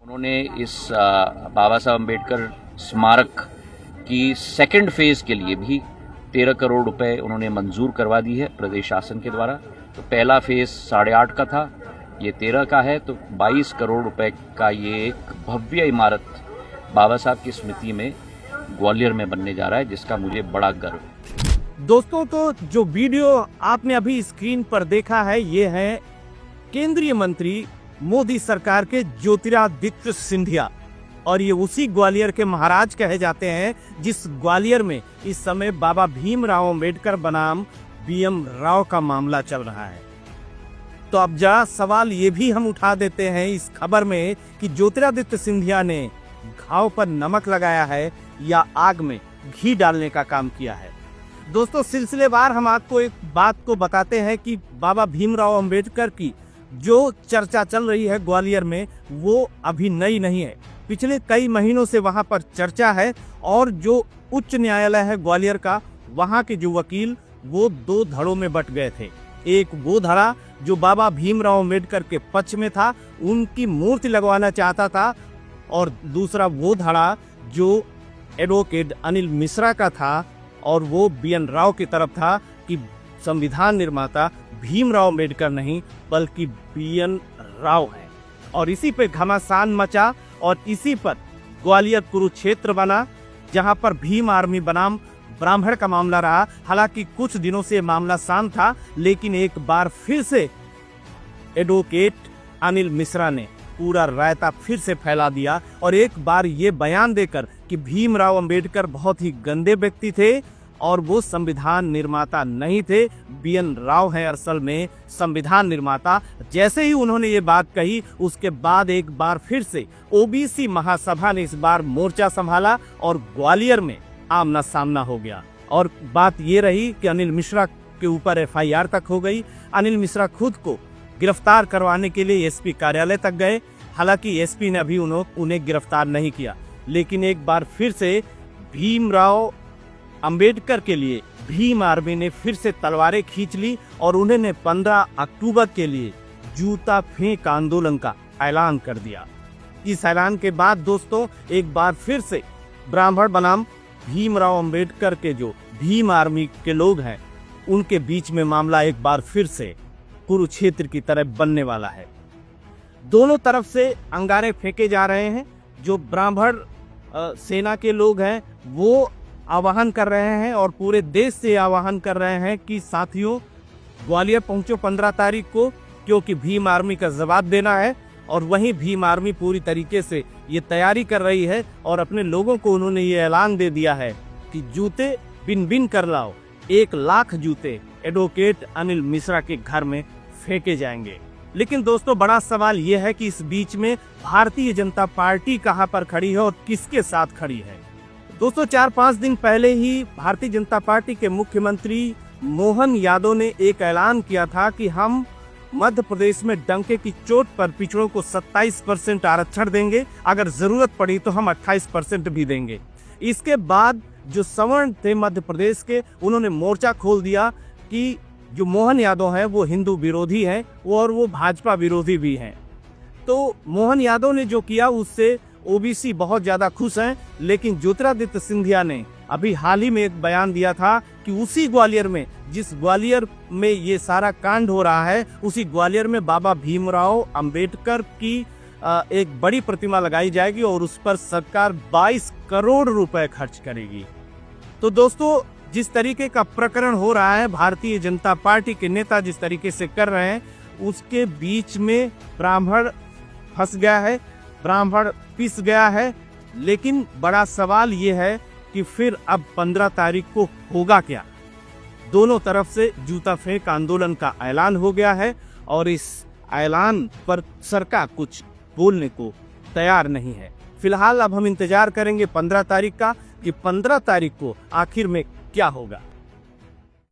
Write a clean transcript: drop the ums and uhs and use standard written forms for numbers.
उन्होंने इस बाबा साहब अम्बेडकर स्मारक की सेकंड फेज़ के लिए भी 13 करोड़ रुपए उन्होंने मंजूर करवा दी है प्रदेश शासन के द्वारा। तो पहला फेज़ 8.5 का था, ये 13 का है, तो 22 करोड़ रुपए का ये एक भव्य इमारत बाबा साहब की स्मृति में ग्वालियर में बनने जा रहा है, जिसका मुझे बड़ा गर्व है। दोस्तों, तो जो वीडियो आपने अभी स्क्रीन पर देखा है, ये है केंद्रीय मंत्री मोदी सरकार के ज्योतिरादित्य सिंधिया, और ये उसी ग्वालियर के महाराज कहे जाते हैं जिस ग्वालियर में इस समय बाबा भीमराव अम्बेडकर बनाम बीएम राव का मामला चल रहा है। तो अब जरा सवाल ये भी हम उठा देते हैं इस खबर में कि ज्योतिरादित्य सिंधिया ने घाव पर नमक लगाया है या आग में घी डालने का काम किया है। दोस्तों, सिलसिलेवार हम आपको एक बात को बताते हैं कि बाबा भीमराव अम्बेडकर की जो चर्चा चल रही है ग्वालियर में, वो अभी नई नहीं है। पिछले कई महीनों से वहां पर चर्चा है, और जो उच्च न्यायालय है ग्वालियर का, वहां के जो वकील वो 2 धड़ों में बट गए थे। एक वो धड़ा जो बाबा भीमराव अम्बेडकर के पक्ष में था, उनकी मूर्ति लगवाना चाहता था, और दूसरा वो धड़ा जो एडवोकेट अनिल मिश्रा का था, और वो बीएन राव की तरफ था कि संविधान निर्माता भीमराव अम्बेडकर नहीं बल्कि बीएन राव है। और इसी पे घमासान मचा, और इसी पर ग्वालियर कुरुक्षेत्र बना, जहां पर भीम आर्मी बनाम ब्राह्मण का मामला रहा। हालांकि कुछ दिनों से मामला शांत था, लेकिन एक बार फिर से एडवोकेट अनिल मिश्रा ने पूरा रायता फिर से फैला दिया, और एक बार ये बयान देकर कि भीमराव अम्बेडकर बहुत ही गंदे व्यक्ति थे और वो संविधान निर्माता नहीं थे, बीएन राव है असल में संविधान निर्माता। जैसे ही उन्होंने ये बात कही, उसके बाद एक बार फिर से ओबीसी महासभा ने इस बार मोर्चा संभाला और ग्वालियर में आमना सामना हो गया। और बात ये रही कि अनिल मिश्रा के ऊपर एफआईआर तक हो गई। अनिल मिश्रा खुद को गिरफ्तार करवाने के लिए एसपी कार्यालय तक गए। हालांकि एसपी ने अभी उन्हें गिरफ्तार नहीं किया, लेकिन एक बार फिर से भीमराव अंबेडकर के लिए भीम आर्मी ने फिर से तलवारें खींच ली, और उन्होंने 15 अक्टूबर के लिए जूता फेंक आंदोलन का ऐलान कर दिया। इस ऐलान के बाद दोस्तों, एक बार फिर से ब्राह्मण बनाम भीमराव अंबेडकर के जो भीम आर्मी के लोग हैं, उनके बीच में मामला एक बार फिर से कुरुक्षेत्र की तरह बनने वाला है। दोनों तरफ से अंगारे फेंके जा रहे हैं। जो ब्राह्मण सेना के लोग हैं वो आह्वान कर रहे हैं, और पूरे देश से आह्वान कर रहे हैं कि साथियों, ग्वालियर पहुंचो 15 तारीख को, क्योंकि भीम आर्मी का जवाब देना है। और वहीं भीम आर्मी पूरी तरीके से ये तैयारी कर रही है, और अपने लोगों को उन्होंने ये ऐलान दे दिया है कि जूते बिन बिन कर लाओ, 1 लाख जूते एडवोकेट अनिल मिश्रा के घर में फेंके जाएंगे। लेकिन दोस्तों, बड़ा सवाल ये है कि इस बीच में भारतीय जनता पार्टी कहां पर खड़ी है और किसके साथ खड़ी है। दोस्तों, 4-5 दिन पहले ही भारतीय जनता पार्टी के मुख्यमंत्री मोहन यादव ने एक ऐलान किया था कि हम मध्य प्रदेश में डंके की चोट पर पिछड़ों को 27% आरक्षण देंगे, अगर जरूरत पड़ी तो हम 28% भी देंगे। इसके बाद जो सवर्ण थे मध्य प्रदेश के, उन्होंने मोर्चा खोल दिया कि जो मोहन यादव हैं वो हिंदू विरोधी हैं, और वो भाजपा विरोधी भी हैं। तो मोहन यादव ने जो किया उससे ओबीसी बहुत ज्यादा खुश हैं। लेकिन ज्योतिरादित्य सिंधिया ने अभी हाल ही में एक बयान दिया था कि उसी ग्वालियर में, जिस ग्वालियर में ये सारा कांड हो रहा है, उसी ग्वालियर में बाबा भीमराव अंबेडकर की एक बड़ी प्रतिमा लगाई जाएगी, और उस पर सरकार 22 करोड़ रुपए खर्च करेगी। तो दोस्तों, जिस तरीके का प्रकरण हो रहा है, भारतीय जनता पार्टी के नेता जिस तरीके से कर रहे हैं, उसके बीच में ब्राह्मण फंस गया है, ब्राह्मण पिस गया है। लेकिन बड़ा सवाल ये है कि फिर अब 15 तारीख को होगा क्या। दोनों तरफ से जूता फेंक आंदोलन का ऐलान हो गया है, और इस ऐलान पर सरकार कुछ बोलने को तैयार नहीं है। फिलहाल अब हम इंतजार करेंगे 15 तारीख का कि 15 तारीख को आखिर में क्या होगा।